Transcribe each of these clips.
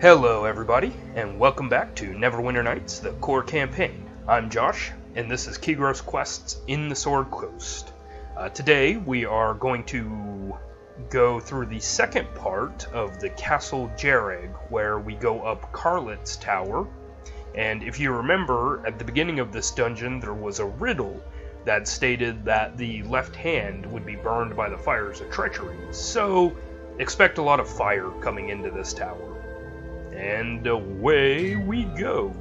Hello everybody, and welcome back to Neverwinter Nights, the core campaign. I'm Josh, and this is Kigros Quests in the Sword Coast. Today we are going to go through the second part of the Castle Jhareg, where we go up Carlet's Tower. And if you remember, at the beginning of this dungeon there was a riddle that stated that the left hand would be burned by the fires of Treachery. So expect a lot of fire coming into this tower. And away we go.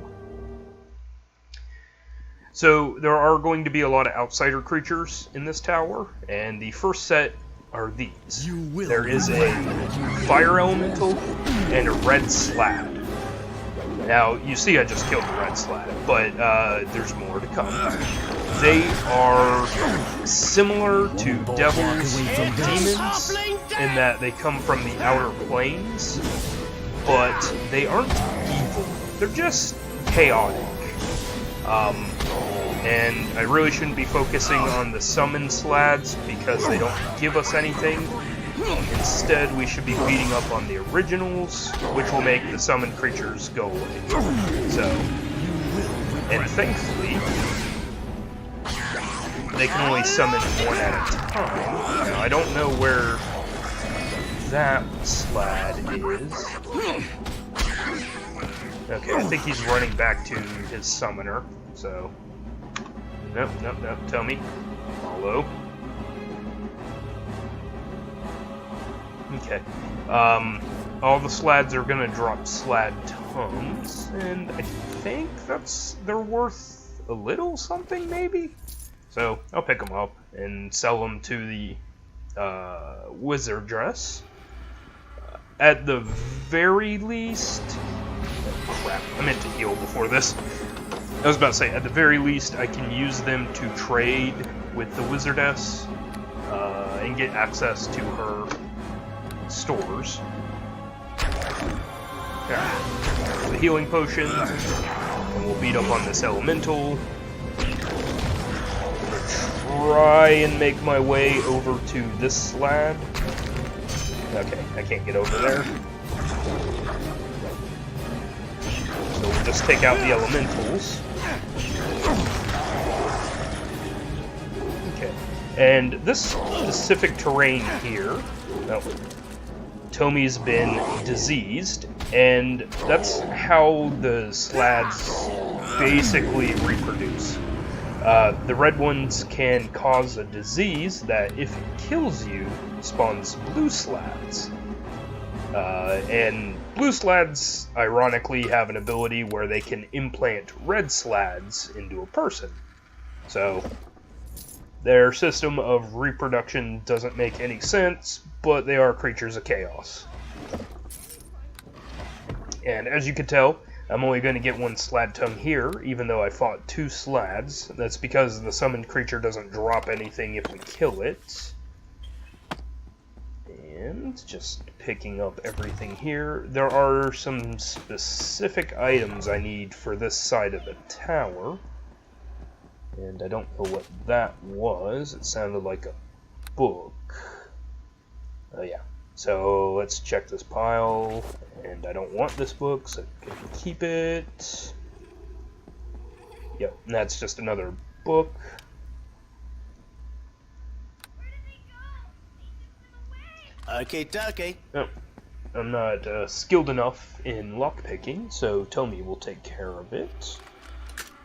So there are going to be a lot of outsider creatures in this tower, and the first set are these. There is a fire elemental and a red slab. Now, you see I just killed the red slab, but there's more to come. They are similar to devils and demons in that they come from the outer planes, but they aren't evil. They're just chaotic. And I really shouldn't be focusing on the summon slads because they don't give us anything. Instead, we should be beating up on the originals, which will make the summoned creatures go away. So, and thankfully, they can only summon one at a time. Now, I don't know where that slad is. Okay, I think he's running back to his summoner, so... Nope, tell me. Follow. Okay. All the slads are gonna drop slad tongues, and I think they're worth a little something, maybe? So, I'll pick them up and sell them to the wizardress. At the very least... Oh, crap, I meant to heal before this. I was about to say, at the very least, I can use them to trade with the wizardess and get access to her stores. Okay. The healing potion, and we'll beat up on this elemental. I'm gonna try and make my way over to this slab. Okay, I can't get over there. So we'll just take out the elementals. Okay, and this specific terrain here, Tommy's been diseased, and that's how the slads basically reproduce. The red ones can cause a disease that, if it kills you, spawns blue slads. And blue slads, ironically, have an ability where they can implant red slads into a person. So, their system of reproduction doesn't make any sense, but they are creatures of chaos. And as you can tell, I'm only going to get one slad tongue here, even though I fought two slads. That's because the summoned creature doesn't drop anything if we kill it. And just picking up everything here. There are some specific items I need for this side of the tower. And I don't know what that was. It sounded like a book. Oh yeah. So let's check this pile. And I don't want this book, so I can keep it. Yep, and that's just another book. Okay, dokie. Oh, I'm not skilled enough in lockpicking, so Tommy will take care of it.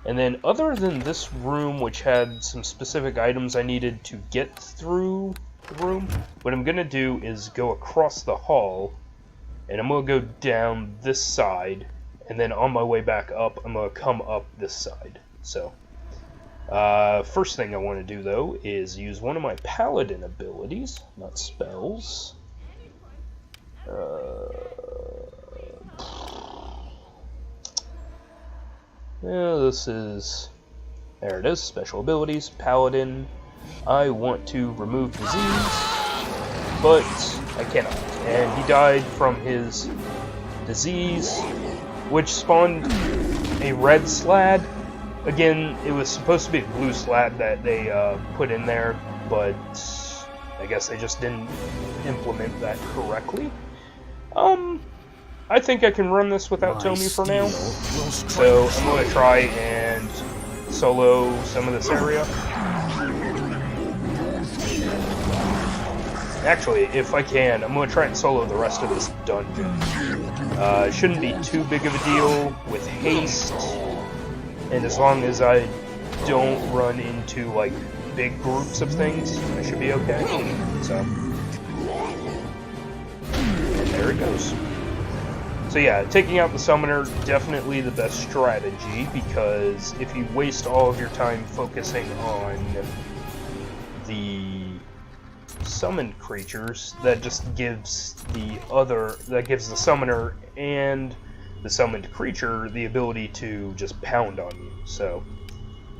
And then other than this room, which had some specific items I needed to get through the room, what I'm going to do is go across the hall, and I'm going to go down this side, and then on my way back up, I'm going to come up this side. So, first thing I want to do, though, is use one of my paladin abilities, not spells. Yeah, this is... There it is, special abilities, paladin. I want to remove disease, but I cannot. And he died from his disease, which spawned a red slad. Again, it was supposed to be a blue slad that they put in there, but I guess they just didn't implement that correctly. I think I can run this without Tomi for now. So I'm going to try and solo some of this area. Actually, if I can, I'm going to try and solo the rest of this dungeon. It shouldn't be too big of a deal with haste, and as long as I don't run into, like, big groups of things, I should be okay. So, and there it goes. So yeah, taking out the summoner, definitely the best strategy, because if you waste all of your time focusing on the summoned creatures, that just gives the summoner and the summoned creature the ability to just pound on you, so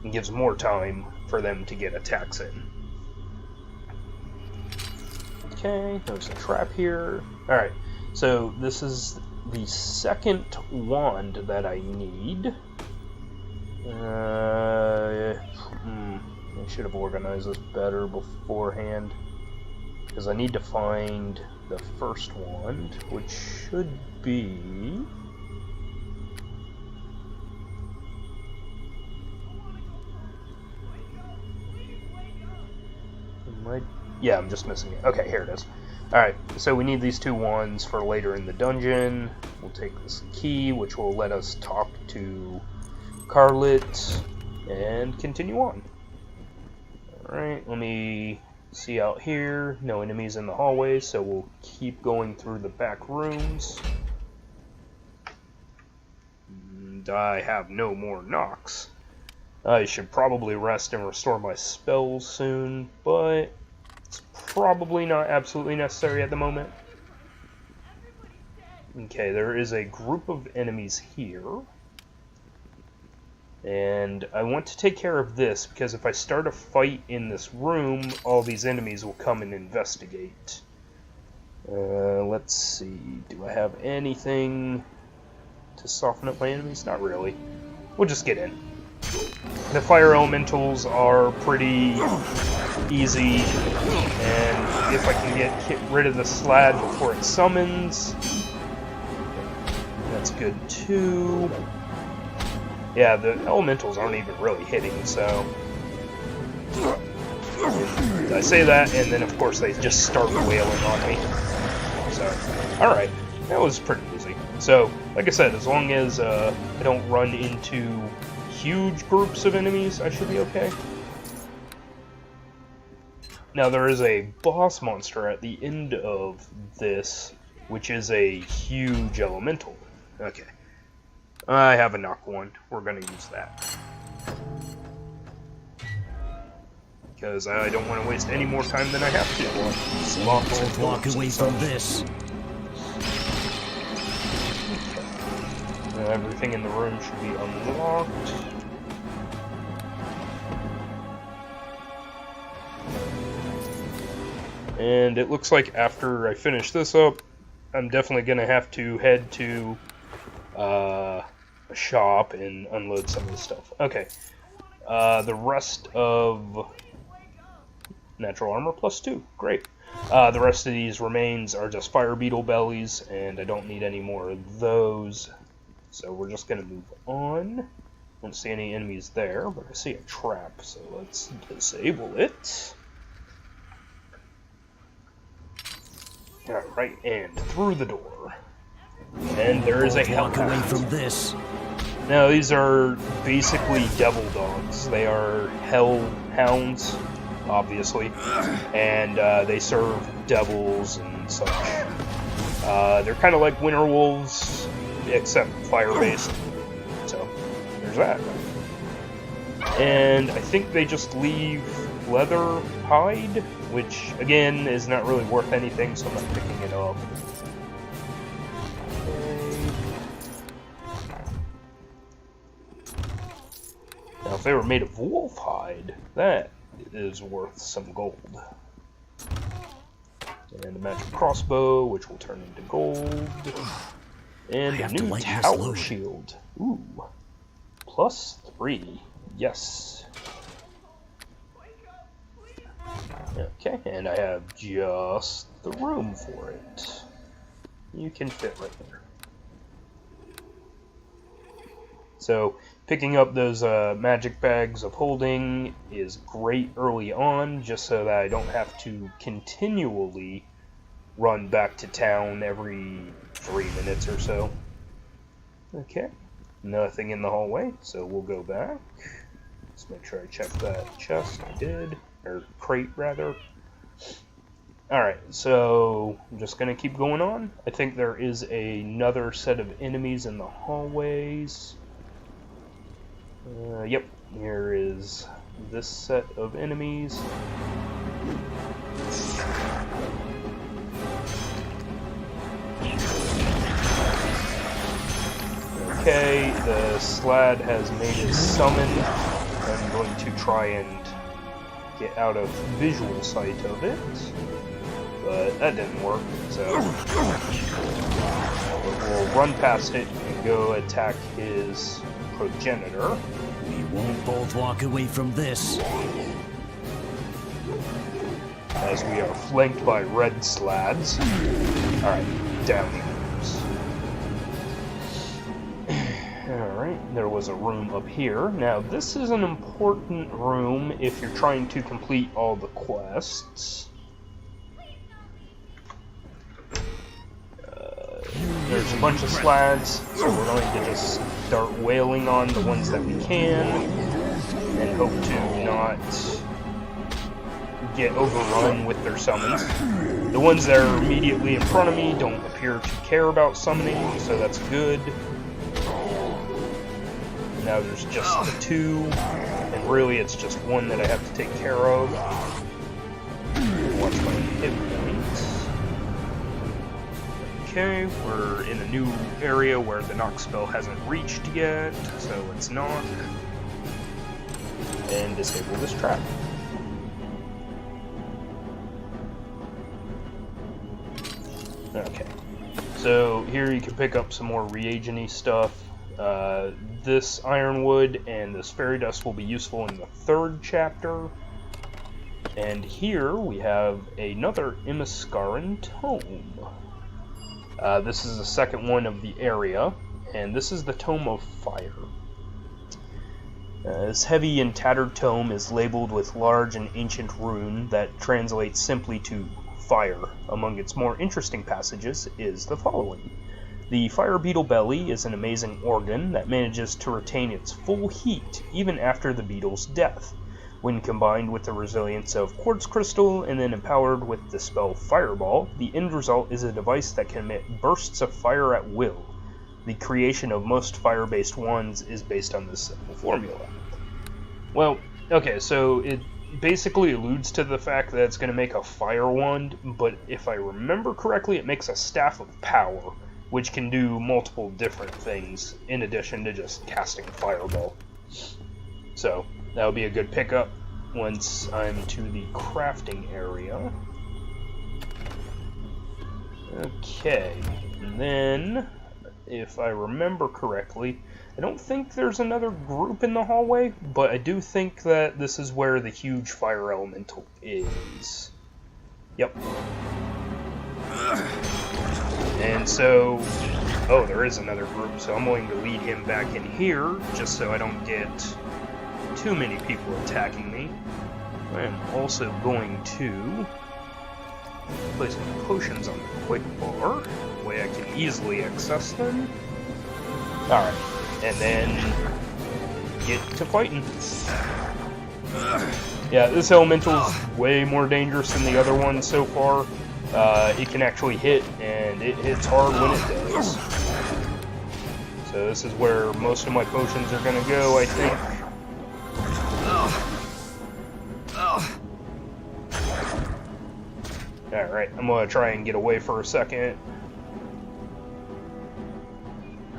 it gives more time for them to get attacks in. Okay, there's a trap here. Alright, so this is the second wand that I need. I should have organized this better beforehand, because I need to find the first wand, which should be... Yeah, I'm just missing it. Okay, here it is. Alright, so we need these two wands for later in the dungeon. We'll take this key, which will let us talk to Carlet, and continue on. Alright, let me see out here. No enemies in the hallway, so we'll keep going through the back rooms. And I have no more knocks. I should probably rest and restore my spells soon, but it's probably not absolutely necessary at the moment. Okay, there is a group of enemies here. And I want to take care of this, because if I start a fight in this room, all these enemies will come and investigate. Let's see, do I have anything to soften up my enemies? Not really. We'll just get in. The fire elementals are pretty easy, and if I can get rid of the slad before it summons, that's good too. Yeah, the elementals aren't even really hitting, so... I say that, and then of course they just start wailing on me. So, alright, that was pretty easy. So, like I said, as long as I don't run into huge groups of enemies, I should be okay. Now, there is a boss monster at the end of this, which is a huge elemental. Okay. I have a knock wand. We're going to use that. Because I don't want to waste any more time than I have to. Walk away from this. Everything in the room should be unlocked. And it looks like after I finish this up, I'm definitely going to have to head to a shop and unload some of the stuff. Okay. The rest of... Natural armor +2. Great. The rest of these remains are just fire beetle bellies, and I don't need any more of those. So we're just going to move on. Don't see any enemies there, but I see a trap, so let's disable it. Alright, and through the door. And there is a hellhound. Walk away from this. Now, these are basically devil dogs. They are hellhounds, obviously, and they serve devils and such. They're kind of like winter wolves, except fire-based. So, there's that. And I think they just leave leather hide, which, again, is not really worth anything, so I'm not picking it up. Now, if they were made of wolf hide, that is worth some gold. And a magic crossbow, which will turn into gold. And a new tower shield. Ooh. +3. Yes. Okay, and I have just the room for it. You can fit right there. So picking up those magic bags of holding is great early on, just so that I don't have to continually run back to town every 3 minutes or so. Okay, nothing in the hallway, so we'll go back. Let's make sure I check that chest. I did, or crate rather. Alright, so I'm just going to keep going on. I think there is another set of enemies in the hallways. Yep, here is this set of enemies. Okay, the Slad has made his summon. I'm going to try and get out of visual sight of it. But that didn't work, so we'll run past it and go attack his progenitor. We won't both walk away from this. As we are flanked by red Slads. Alright, down he goes. Alright, there was a room up here. Now, this is an important room if you're trying to complete all the quests. There's a bunch of Slads, so we're going to just start wailing on the ones that we can, and hope to not get overrun with their summons. The ones that are immediately in front of me don't appear to care about summoning, so that's good. Now there's just the 2, and really it's just 1 that I have to take care of. Watch my hit points. Okay, we're in a new area where the knock spell hasn't reached yet, so let's knock. And disable this trap. Okay, so here you can pick up some more reagent-y stuff. This ironwood and this fairy dust will be useful in the 3rd chapter. And here we have another Imascaran tome. This is the second one of the area, and this is the Tome of Fire. This heavy and tattered tome is labeled with large and ancient rune that translates simply to fire. Among its more interesting passages is the following. The fire beetle belly is an amazing organ that manages to retain its full heat even after the beetle's death. When combined with the resilience of quartz crystal and then empowered with the spell Fireball, the end result is a device that can emit bursts of fire at will. The creation of most fire-based wands is based on this simple formula. Well, okay, so it basically alludes to the fact that it's going to make a fire wand, but if I remember correctly, it makes a staff of power, which can do multiple different things in addition to just casting Fireball. So that'll be a good pickup once I'm to the crafting area. Okay, and then, if I remember correctly, I don't think there's another group in the hallway, but I do think that this is where the huge fire elemental is. Yep. And so, oh, there is another group, so I'm going to lead him back in here, just so I don't get too many people attacking me. I am also going to place my potions on the quick bar, that way I can easily access them. Alright, and then get to fighting. Yeah, this elemental's way more dangerous than the other one so far. It can actually hit, and it hits hard when it does. So this is where most of my potions are going to go, I think. Alright, I'm going to try and get away for a second.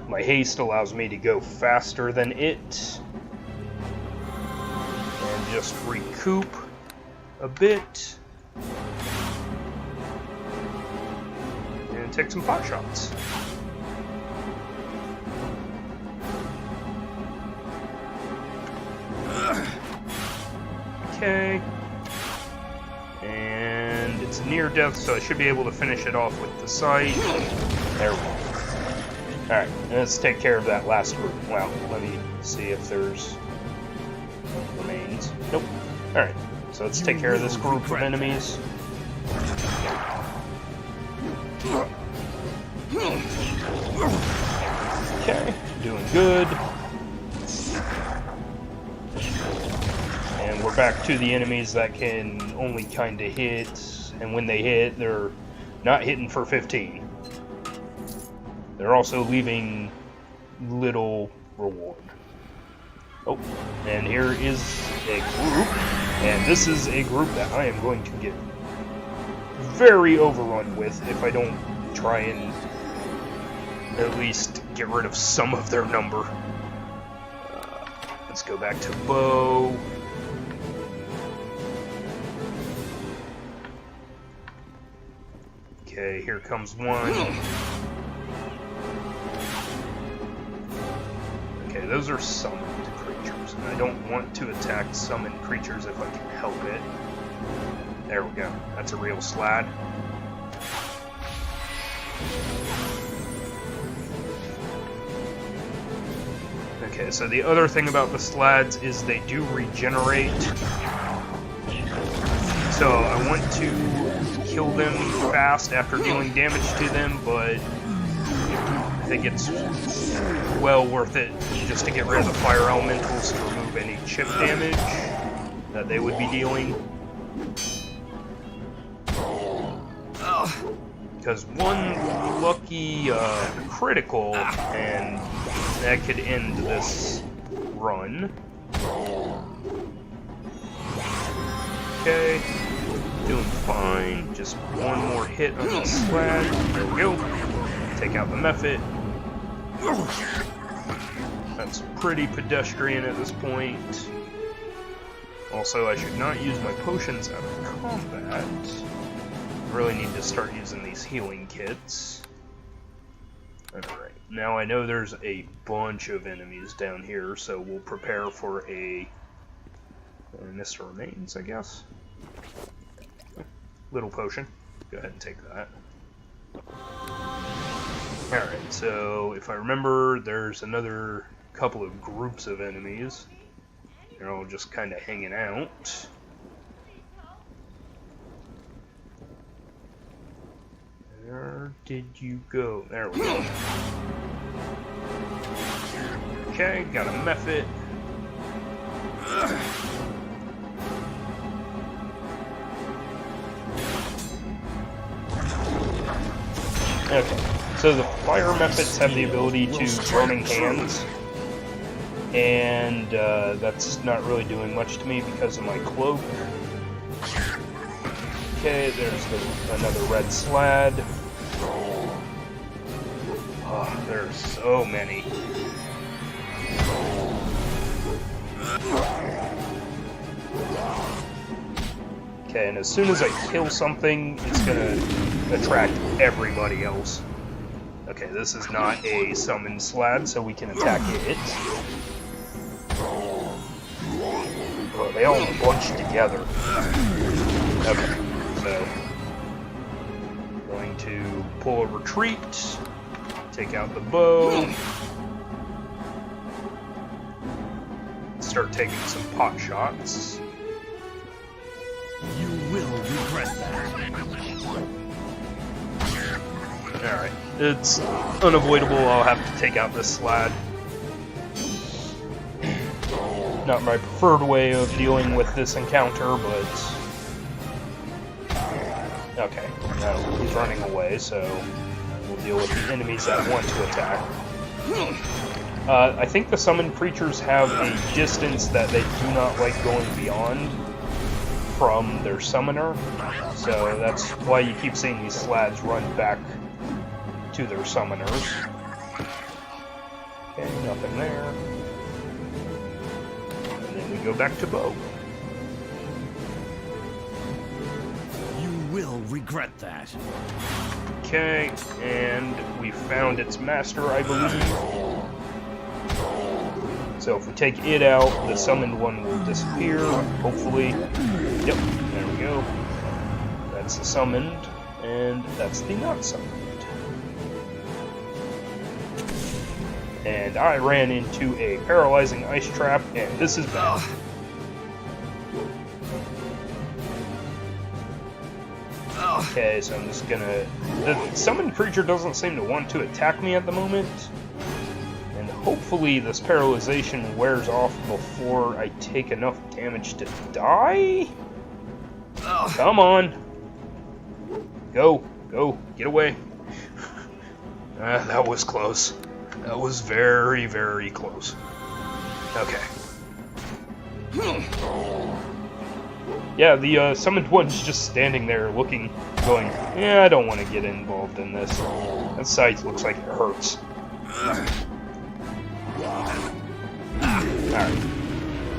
My haste allows me to go faster than it. And just recoup a bit. And take some pot shots. Okay. And it's near death, so I should be able to finish it off with the sight. There we go. Alright, let's take care of that last group. Well, let me see if there's remains. Nope. Alright, so let's take care of this group of enemies. Okay, doing good. And we're back to the enemies that can only kind of hit, and when they hit, they're not hitting for 15. They're also leaving little reward. Oh, and here is a group, and this is a group that I am going to get very overrun with if I don't try and at least get rid of some of their number. Let's go back to bow. Okay, here comes one. Okay, those are summoned creatures, and I don't want to attack summoned creatures if I can help it. There we go. That's a real slad. Okay, so the other thing about the slads is they do regenerate. So I want to kill them fast after dealing damage to them, but I think it's well worth it just to get rid of the fire elementals to remove any chip damage that they would be dealing. Because one lucky critical, and that could end this run. Okay, doing fine. Just one more hit on the slab. There we go. Take out the method. That's pretty pedestrian at this point. Also, I should not use my potions out of combat. Really need to start using these healing kits. Alright, now I know there's a bunch of enemies down here, so we'll prepare for a Mist Remains, I guess. Little potion. Go ahead and take that. Alright, so if I remember, there's another couple of groups of enemies. They're all just kind of hanging out. Where did you go? There we go. Okay, got a method. Okay, so the fire methods have the ability to burning hands, and that's not really doing much to me because of my cloak. Okay, there's another red slad. Oh, there's so many. Okay, and as soon as I kill something, it's gonna attract everybody else. Okay, this is not a summoned slad, so we can attack it. Oh, they all bunched together. Okay. So, going to pull a retreat, take out the bow, start taking some pot shots. You will regret that. Alright, it's unavoidable, I'll have to take out this slad. Not my preferred way of dealing with this encounter, but... Okay, no, he's running away, so we'll deal with the enemies that want to attack. I think the summoned creatures have a distance that they do not like going beyond from their summoner, so that's why you keep seeing these slads run back to their summoners. Okay, nothing there. And then we go back to bow. Will regret that. Okay, and we found its master, I believe. So if we take it out, the summoned one will disappear, hopefully. Yep, there we go. That's the summoned, and that's the not summoned. and I ran into a paralyzing ice trap, and this is bad. Okay, so I'm just gonna... The summoned creature doesn't seem to want to attack me at the moment. And hopefully this paralyzation wears off before I take enough damage to die? Come on! Go! Go! Get away! That was close. That was very, very close. Okay. Yeah, the summoned one's just standing there looking, going, yeah, I don't want to get involved in this. That scythe looks like it hurts. Alright.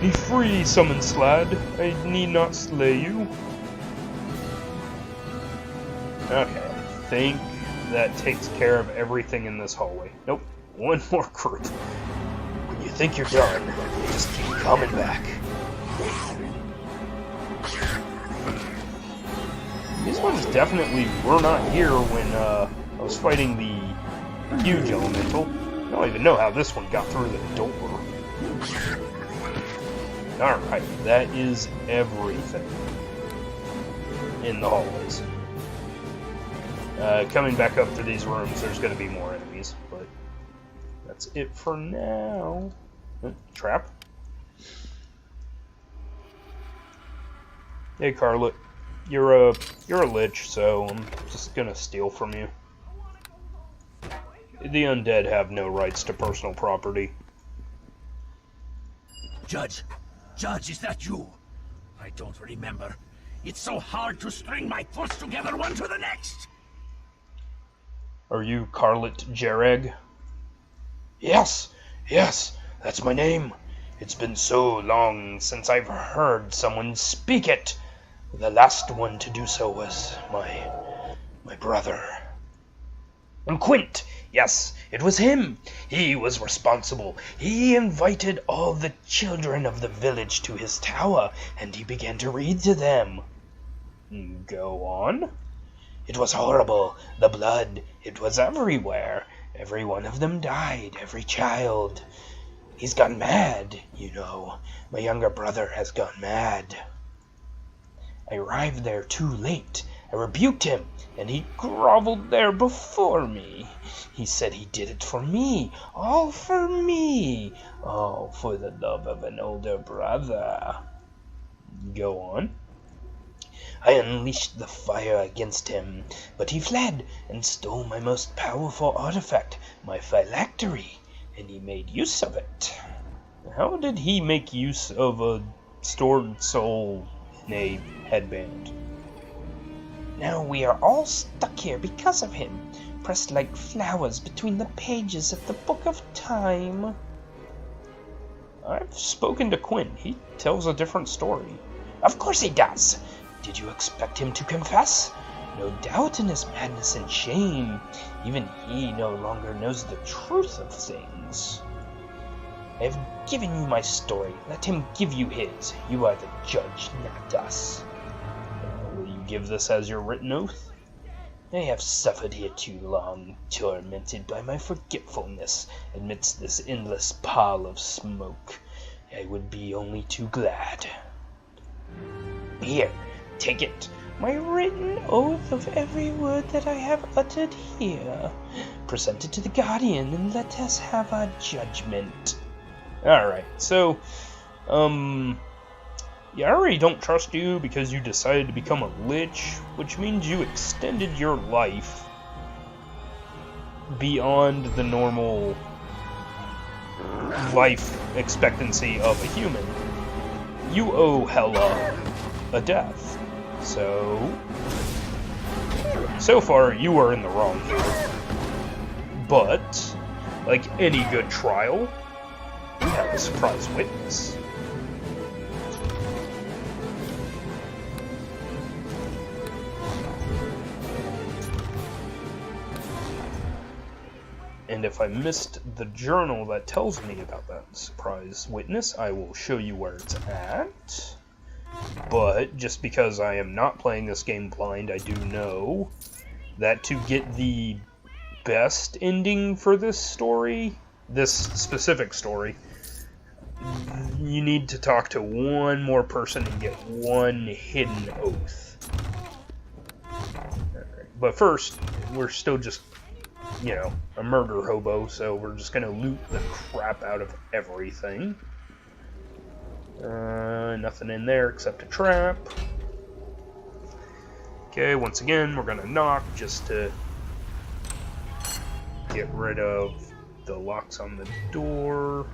Be free, summoned slad. I need not slay you. Okay, I think that takes care of everything in this hallway. Nope, one more crew. When you think you're done, you just keep coming back. These ones definitely were not here when I was fighting the huge elemental. I don't even know how this one got through the door. Alright, that is everything in the hallways. Coming back up to these rooms, there's going to be more enemies, but that's it for now. Trap. Hey, Carlet. You're a lich, so I'm just gonna steal from you. The undead have no rights to personal property. Judge, is that you? I don't remember. It's so hard to string my thoughts together one to the next. Are you Carlet Jhareg? Yes, that's my name. It's been so long since I've heard someone speak it. The last one to do so was my brother. And Quint, yes, it was him. He was responsible. He invited all the children of the village to his tower, and he began to read to them. Go on. It was horrible. The blood, it was everywhere. Every one of them died, every child. He's gone mad, you know. My younger brother has gone mad. I arrived there too late. I rebuked him, and he groveled there before me. He said he did it for me, all for me, all for the love of an older brother. Go on. I unleashed the fire against him, but he fled and stole my most powerful artifact, my phylactery, and he made use of it. How did he make use of a stored soul in a headband? Now we are all stuck here because of him, pressed like flowers between the pages of the Book of Time. I've spoken to Quinn. He tells a different story. Of course he does. Did you expect him to confess? No doubt in his madness and shame, even he no longer knows the truth of things. I have given you my story. Let him give you his. You are the judge, not us. Will you give this as your written oath? I have suffered here too long, tormented by my forgetfulness amidst this endless pall of smoke. I would be only too glad. Here, take it. My written oath of every word that I have uttered here. Present it to the Guardian and let us have our judgment. Alright, so, yeah, I already don't trust you because you decided to become a lich, which means you extended your life beyond the normal life expectancy of a human. You owe Hela a death. So far, you are in the wrong here. But, like any good trial, we have a surprise witness. And if I missed the journal that tells me about that surprise witness, I will show you where it's at. But, just because I am not playing this game blind, I do know that to get the best ending for this story, this specific story, you need to talk to one more person and get one hidden oath. But first, we're still just, you know, a murder hobo, so we're just gonna loot the crap out of everything. Nothing in there except a trap. Okay, once again, we're gonna knock just to get rid of the locks on the door.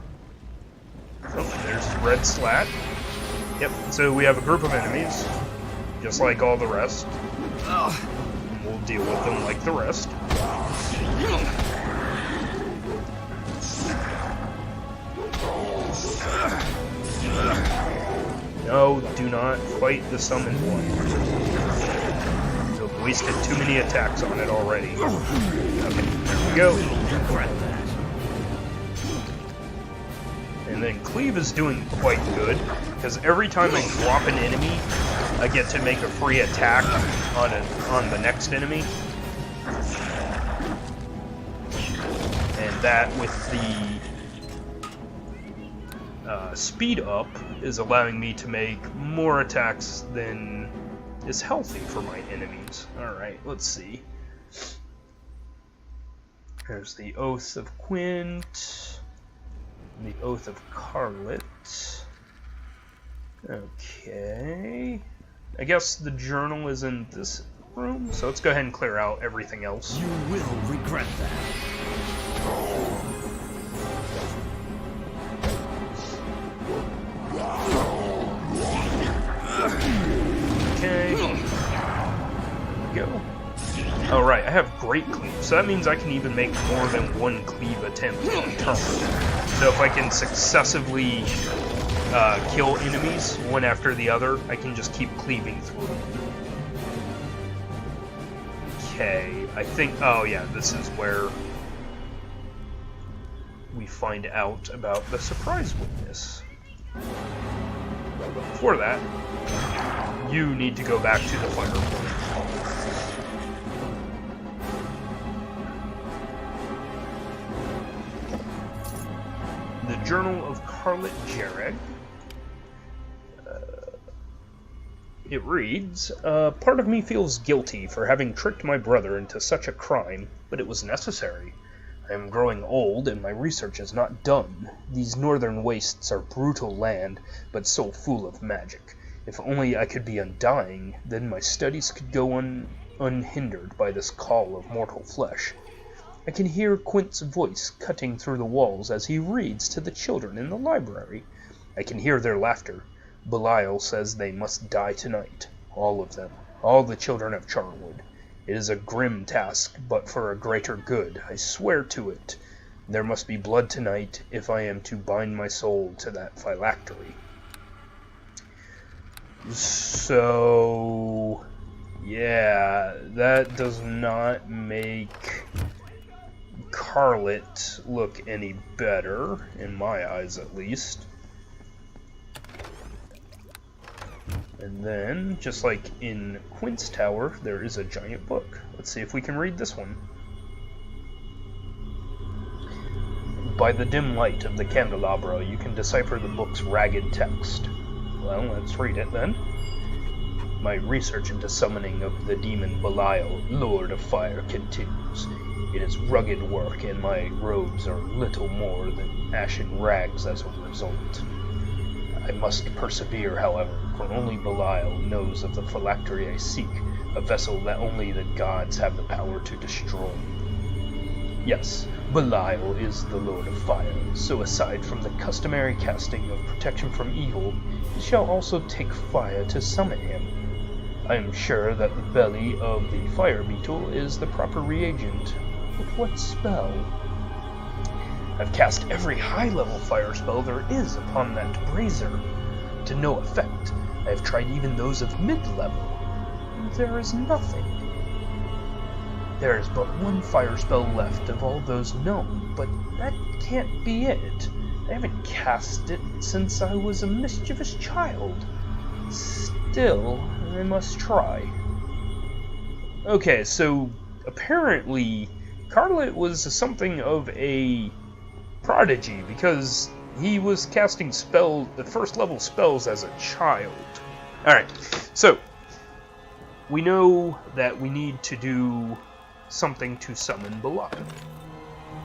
Oh, there's the red slat. Yep, so we have a group of enemies, just like all the rest. And we'll deal with them like the rest. No, do not fight the summoned one. You've wasted too many attacks on it already. Okay, there we go. And then Cleave is doing quite good, because every time I drop an enemy, I get to make a free attack on the next enemy. And that, with the speed up, is allowing me to make more attacks than is healthy for my enemies. Alright, let's see. There's the Oath of Quint. The Oath of Carlet. Okay. I guess the journal is in this room, so let's go ahead and clear out everything else. You will regret that. Okay. There we go. Alright, I have Great Cleave, so that means I can even make more than one cleave attempt in turn. So if I can successively kill enemies one after the other, I can just keep cleaving through them. Okay, I think... Oh yeah, this is where we find out about the surprise witness. But before that, you need to go back to the fire point. The Journal of Carlet Jhareg. It reads, part of me feels guilty for having tricked my brother into such a crime, but it was necessary. I am growing old, and my research is not done. These northern wastes are brutal land, but so full of magic. If only I could be undying, then my studies could go unhindered by this call of mortal flesh. I can hear Quint's voice cutting through the walls as he reads to the children in the library. I can hear their laughter. Belial says they must die tonight. All of them. All the children of Charwood. It is a grim task, but for a greater good. I swear to it. There must be blood tonight if I am to bind my soul to that phylactery. So... yeah, that does not make Carlet look any better, in my eyes at least. And then, just like in Quint's Tower, there is a giant book. Let's see if we can read this one. By the dim light of the candelabra, you can decipher the book's ragged text. Well, let's read it then. My research into summoning of the demon Belial, Lord of Fire, continues. It is rugged work, and my robes are little more than ashen rags as a result. I must persevere, however, for only Belial knows of the phylactery I seek, a vessel that only the gods have the power to destroy. Yes, Belial is the Lord of Fire, so aside from the customary casting of protection from evil, it shall also take fire to summon him. I am sure that the belly of the fire beetle is the proper reagent. But what spell? I've cast every high-level fire spell there is upon that brazier. To no effect. I have tried even those of mid-level. There is nothing. There is but one fire spell left of all those known, but that can't be it. I haven't cast it since I was a mischievous child. Still, I must try. Okay, so apparently Carlet was something of a prodigy because he was casting the first level spells as a child. Alright, so we know that we need to do something to summon Belial.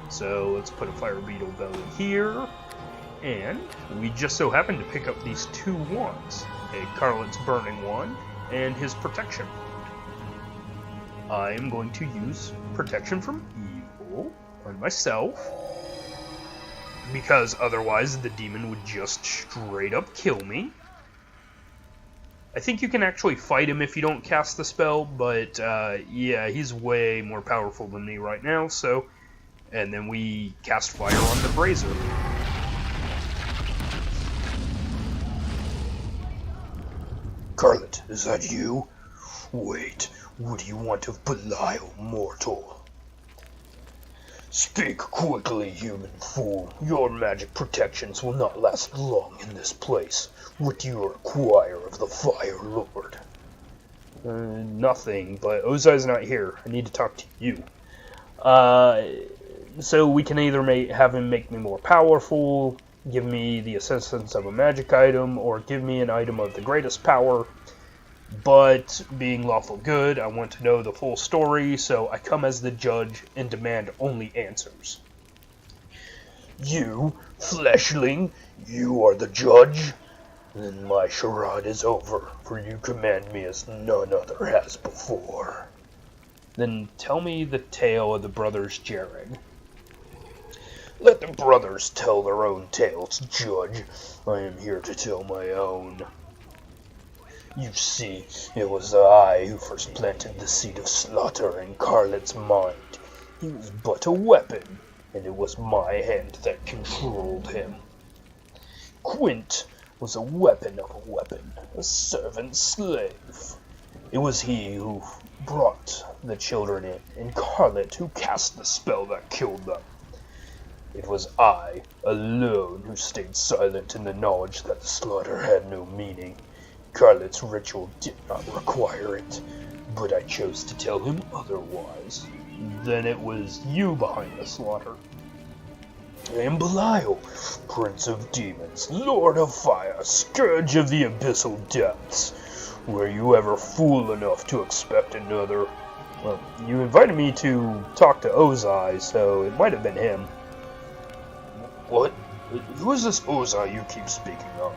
So let's put a Fire Beetle Belly here, and we just so happen to pick up these two wands, a Carlet's Burning Wand and his Protection Wand. I am going to use Protection from Evil on myself, because otherwise the demon would just straight up kill me. I think you can actually fight him if you don't cast the spell, but yeah, he's way more powerful than me right now, so... And then we cast fire on the brazier. Carlet, is that you? Wait, what do you want of Belial, mortal? Speak quickly, human fool. Your magic protections will not last long in this place. What do you require of the Fire Lord? Nothing, but Ozai's not here. I need to talk to you. So we can either have him make me more powerful, give me the assistance of a magic item, or give me an item of the greatest power. But, being lawful good, I want to know the full story, so I come as the judge and demand only answers. You, fleshling, you are the judge? Then my charade is over, for you command me as none other has before. Then tell me the tale of the brothers Jhareg. Let the brothers tell their own tales, Judge. I am here to tell my own. You see, it was I who first planted the seed of slaughter in Carlet's mind. He was but a weapon, and it was my hand that controlled him. Quint was a weapon of a weapon, a servant slave. It was he who brought the children in, and Carlet who cast the spell that killed them. It was I, alone, who stayed silent in the knowledge that the slaughter had no meaning. Carlet's ritual did not require it, but I chose to tell him otherwise. Then it was you behind the slaughter. I am Belial, Prince of Demons, Lord of Fire, Scourge of the Abyssal Depths. Were you ever fool enough to expect another? Well, you invited me to talk to Ozai, so it might have been him. What? Who is this Ozai you keep speaking of?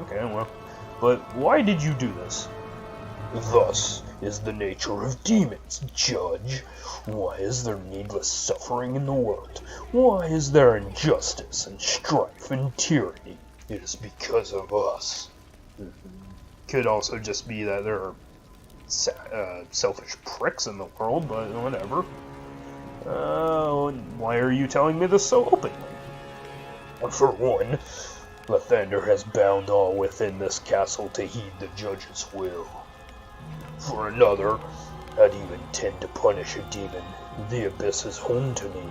Okay, well, but why did you do this? Thus is the nature of demons, Judge. Why is there needless suffering in the world? Why is there injustice and strife and tyranny? It is because of us. Could also just be that there are selfish pricks in the world, but whatever. Why are you telling me this so openly? For one, Lathander has bound all within this castle to heed the judge's will. For another, how do you intend to punish a demon? The abyss is home to me,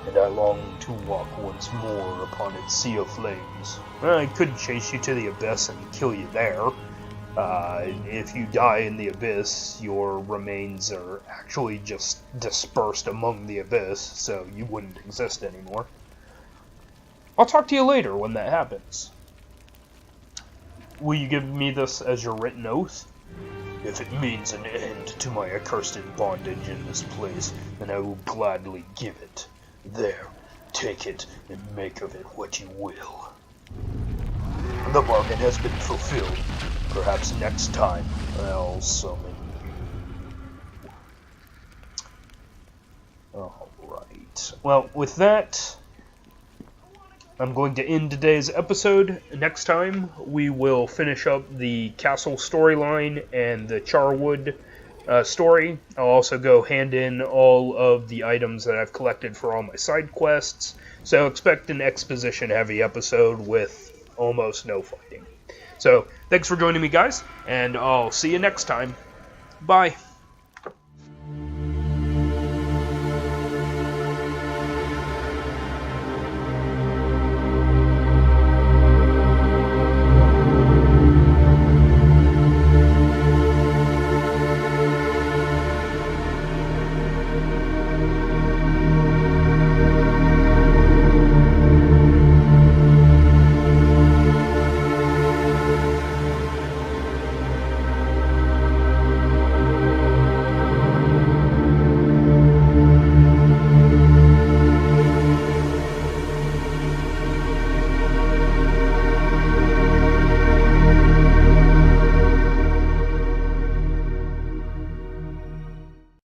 and I long to walk once more upon its sea of flames. I could chase you to the abyss and kill you there. If you die in the abyss, your remains are actually just dispersed among the abyss, so you wouldn't exist anymore. I'll talk to you later when that happens. Will you give me this as your written oath? If it means an end to my accursed bondage in this place, then I will gladly give it. There, take it, and make of it what you will. The bargain has been fulfilled. Perhaps next time I'll summon you. Alright. Well, with that, I'm going to end today's episode. Next time, we will finish up the castle storyline and the Charwood story. I'll also go hand in all of the items that I've collected for all my side quests. So expect an exposition-heavy episode with almost no fighting. So, thanks for joining me, guys, and I'll see you next time. Bye.